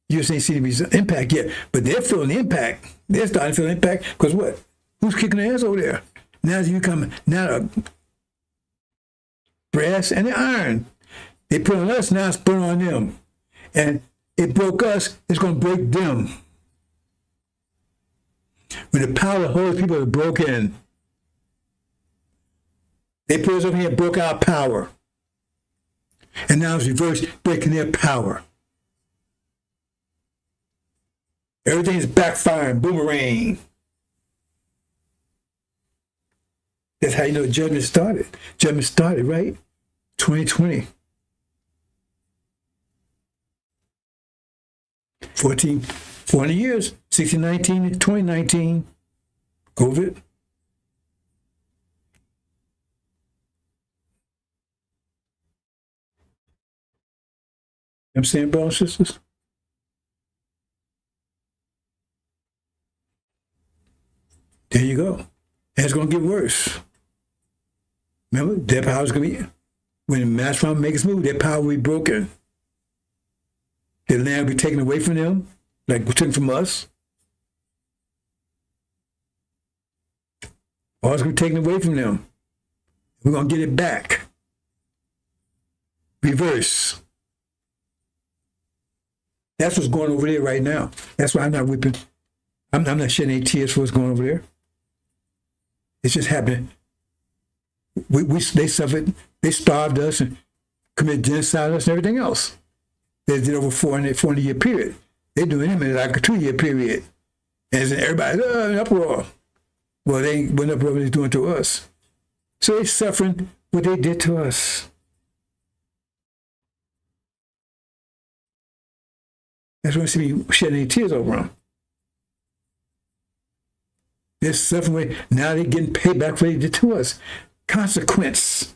S1: You just ain't seen the impact yet, but they're feeling the impact. They're starting to feel the impact because what? Who's kicking their ass over there? Now you come, now the brass and the iron. They put on us, now it's put on them. And it broke us, it's going to break them. When the power of the holy people are broken, they put us over here and broke our power. And now it's reversed, breaking their power. Everything's backfiring, boomerang. That's how you know judgment started. Judgment started, right? 2020. 400 years, 1619 to 2019, COVID. I'm saying, brothers and sisters? There you go. And it's going to get worse. Remember, their power is going to be, when the mass farm makes move, their power will be broken. Their land will be taken away from them, like we took from us. All it's going to be taken away from them. We're going to get it back. Reverse. That's what's going over there right now. That's why I'm not whipping. I'm not shedding any tears for what's going on over there. It's just happening. They suffered, they starved us and committed genocide on us and everything else. They did over 400-year period. They're doing them in like a 2-year period. And everybody's in uproar. Well, they ain't what uproar they're doing to us. So they're suffering what they did to us. That's why I see me shedding any tears over them. They're suffering. Now they're getting paid back for what they did to us. Consequence.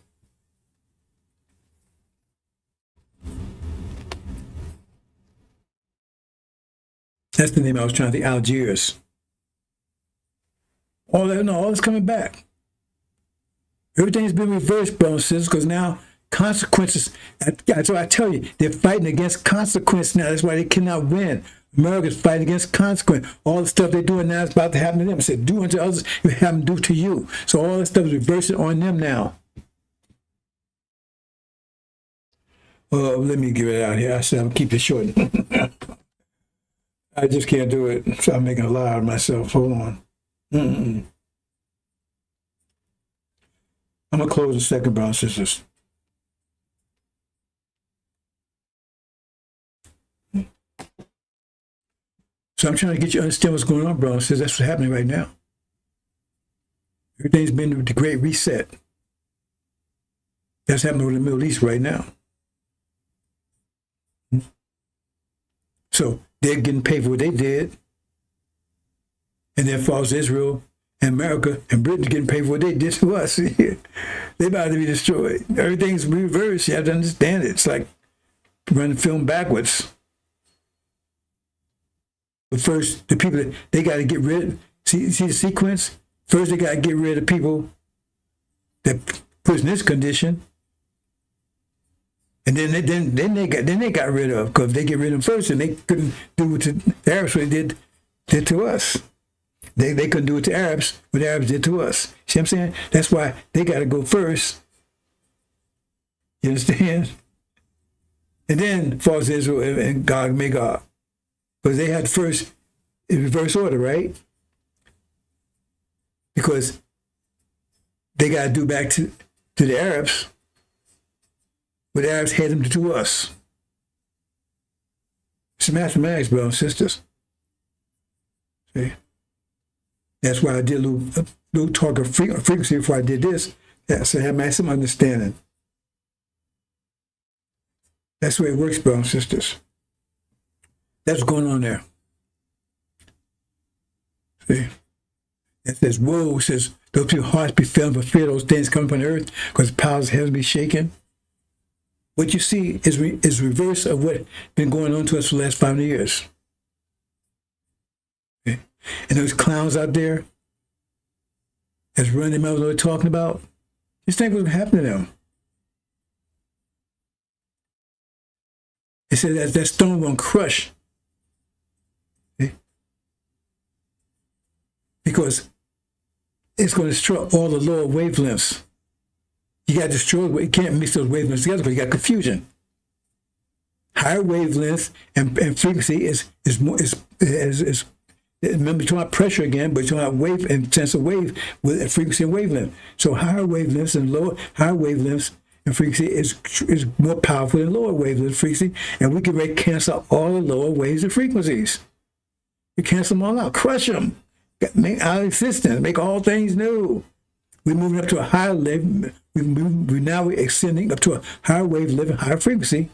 S1: That's the name I was trying to think. Algiers. All that's coming back. Everything's been reversed, brothers and sisters, because now consequences. That's what I tell you. They're fighting against consequence now. That's why they cannot win. America's fighting against consequence. All the stuff they're doing now is about to happen to them. It said, do unto others, you have them do to you. So all this stuff is reversing on them now. Let me get it out here. I said I'll keep it short. I just can't do it. So I'm making a lie of myself. Hold on. I'm going to close in a second, brothers and sisters. So I'm trying to get you to understand what's going on, brothers and sisters. That's what's happening right now. Everything's been the great reset. That's happening over the Middle East right now. So they're getting paid for what they did. And then falls Israel and America and Britain's getting paid for what they did to us. They're about to be destroyed. Everything's reversed. You have to understand it. It's like running the film backwards. But first, the people, they got to get rid. See the sequence? First, they got to get rid of people that put in this condition. And then they got rid of, because they get rid of them first, and they couldn't do what the Arabs did to us. They couldn't do it to Arabs what the Arabs did to us. See what I'm saying? That's why they got to go first. You understand? And then falls Israel and Gog and Magog, because they had first in reverse order, right? Because they got to do back to the Arabs what the Arabs had them to do us. It's mathematics, brothers and sisters. See? That's why I did a little talk of frequency before I did this. So I have some understanding. That's the way it works, brothers and sisters. That's what's going on there. See? It says, woe, it says, those people's hearts be filled for fear of those things coming upon the earth, because the powers of heaven be shaken. What you see is reverse of what's been going on to us for the last 500 years. Okay? And those clowns out there that's running their mouths, what they're talking about, just think what's happening to them. It said that stone won't crush. Okay? Because it's going to destroy all the lower wavelengths. You got to destroy, you can't mix those wavelengths together because you got confusion. Higher wavelength and frequency is remember, you're talking about pressure again, but you're talking about wave and sense of wave with frequency and wavelength. So higher wavelengths and higher wavelengths and frequency is more powerful than lower wavelength frequency, and we can cancel all the lower waves and frequencies. We cancel them all out, crush them, make out of existence, make all things new. We're moving up to a higher level. We're extending up to a higher wave, living higher frequency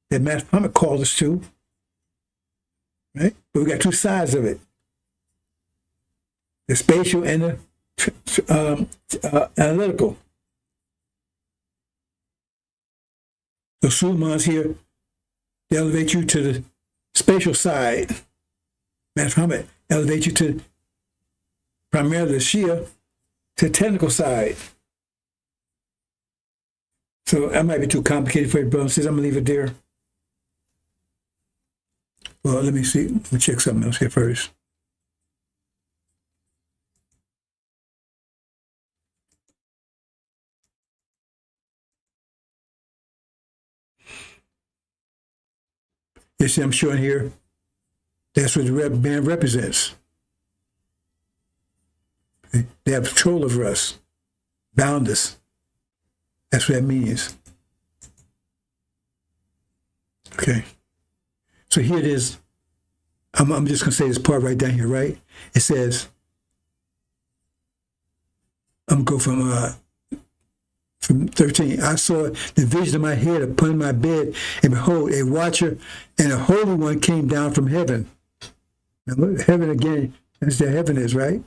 S1: that Master Muhammad called us to. Right? But we got two sides of it: the spatial and the analytical. So Suleiman's here to elevate you to the spatial side. Master Muhammad elevates you to primarily the Shia, to the technical side. So that might be too complicated for you, brothers. I'm gonna leave it there. Well, let me see. Let me check something else here first. You see, I'm showing here. That's what the band represents. They have control over us, bound us. That's what that means. Okay. So here it is. I'm just going to say this part right down here, right? It says, I'm going to go from 13. I saw the vision of my head upon my bed, and behold, a watcher and a holy one came down from heaven. Now look, heaven again, that's where heaven is, right?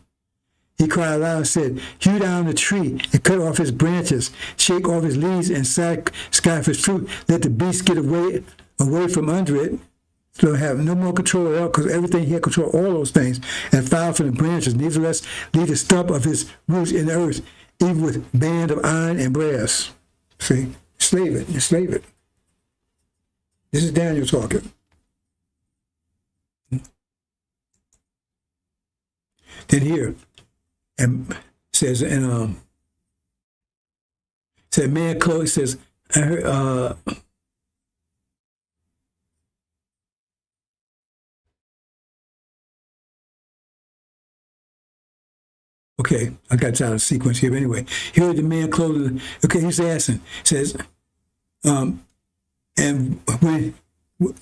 S1: He cried aloud and said, hew down the tree and cut off his branches, shake off his leaves and scatter his fruit. Let the beasts get away from under it. So have no more control at all, because everything he had control, all those things, and foul from the branches. Nevertheless, leave the stump of his roots in the earth, even with band of iron and brass. See, slave it, enslave it. This is Daniel talking. Then here, and says, and said man clothed, says, I heard, okay, I got out of sequence here, but anyway, here the man clothed, okay, he's asking, says, and when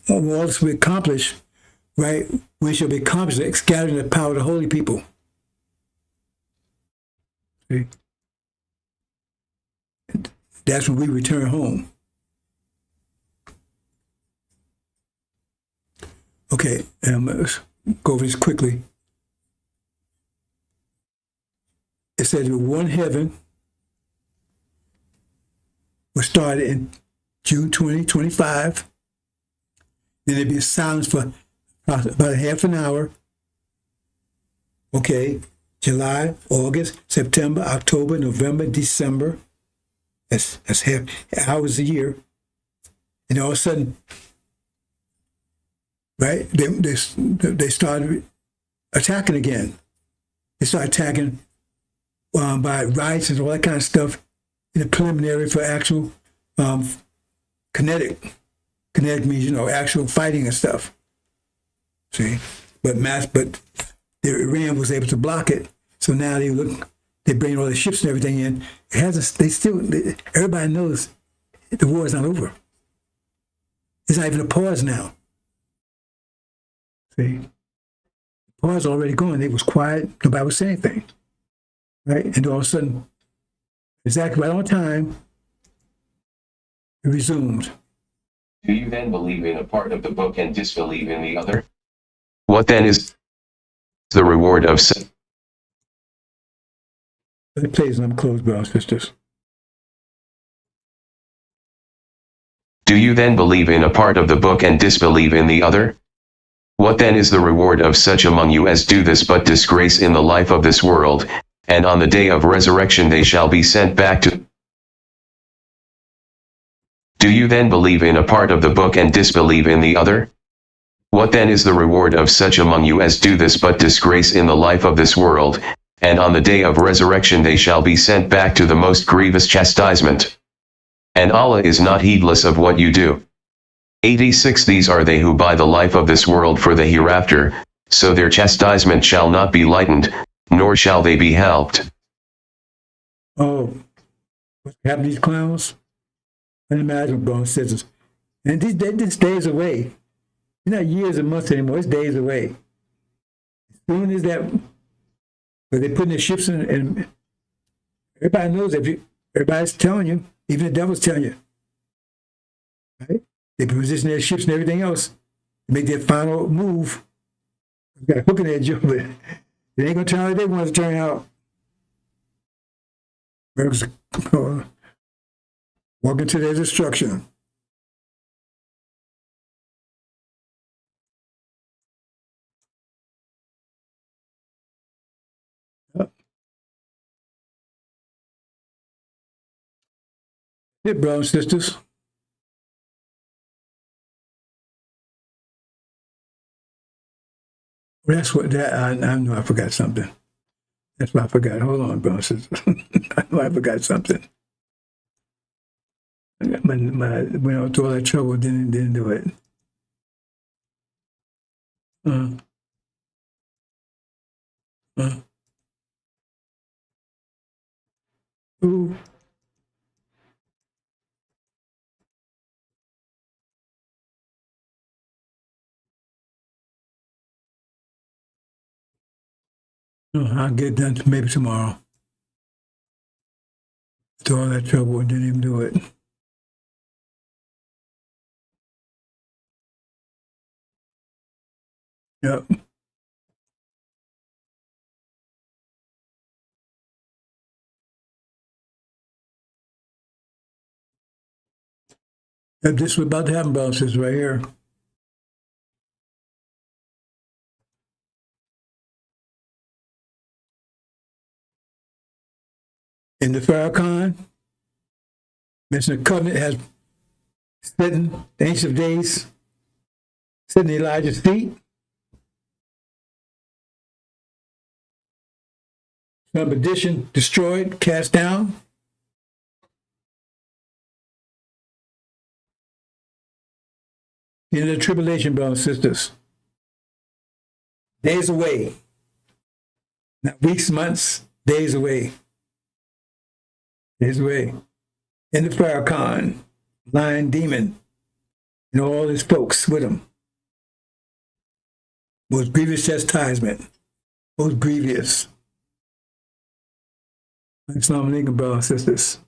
S1: all this will be accomplished, right, when it shall be accomplished, scattering the power of the holy people. See? That's when we return home. Okay, let's go over this quickly. It says one heaven was started in June 2025. Then there'd be a silence for about a half an hour. Okay, July, August, September, October, November, December. That's half hours a year. And all of a sudden, right, they started attacking again. They started attacking by riots and all that kind of stuff in the preliminary for actual kinetic. Kinetic means, actual fighting and stuff. See? But Iran was able to block it. So now they bring all the ships and everything in. Everybody knows the war is not over. It's not even a pause now. See? The pause was already going. It was quiet. Nobody was saying anything. Right? And all of a sudden, exactly right on time, it resumed.
S5: Do you then believe in a part of the book and disbelieve in the other? What then is the reward of sin?
S1: Please, I'm closed, brothers and sisters.
S5: Do you then believe in a part of the book and disbelieve in the other? What then is the reward of such among you as do this but disgrace in the life of this world, and on the day of resurrection they shall be sent back to... Do you then believe in a part of the book and disbelieve in the other? What then is the reward of such among you as do this but disgrace in the life of this world, and on the day of resurrection they shall be sent back to the most grievous chastisement? And Allah is not heedless of what you do. 86 These are they who buy the life of this world for the hereafter, so their chastisement shall not be lightened, nor shall they be helped.
S1: Oh, what happened to these clowns? Unimaginable, brothers and sisters. And this days away. It's not years and months anymore. It's days away. As soon as that, but they're putting their ships in, and everybody knows that. Everybody's telling you, even the devil's telling you. Right? They position their ships and everything else to make their final move. They've got a hook in their jaw, but it ain't going to turn out like they want it to turn out. America's walking to their destruction. Hey, brothers and sisters. That's what I know. I forgot something. That's what I forgot. Hold on, brothers and sisters. I know I forgot something. I got my went out through all that trouble, didn't do it. Ooh. Oh, I'll get done maybe tomorrow. After all that trouble and didn't even do it. Yep. Yep, this was about to happen, bosses, right here. In the Farrakhan, Mr. Covenant has sitting the Ancient of Days, sitting at Elijah's feet. Son of perdition, destroyed, cast down. In the tribulation, brothers and sisters. Days away. Not weeks, months, days away. Days away. In the Farrakhan, lion demon, and all his folks with him. Most grievous chastisement. Most grievous. Assalamu alaikum, brothers and sisters.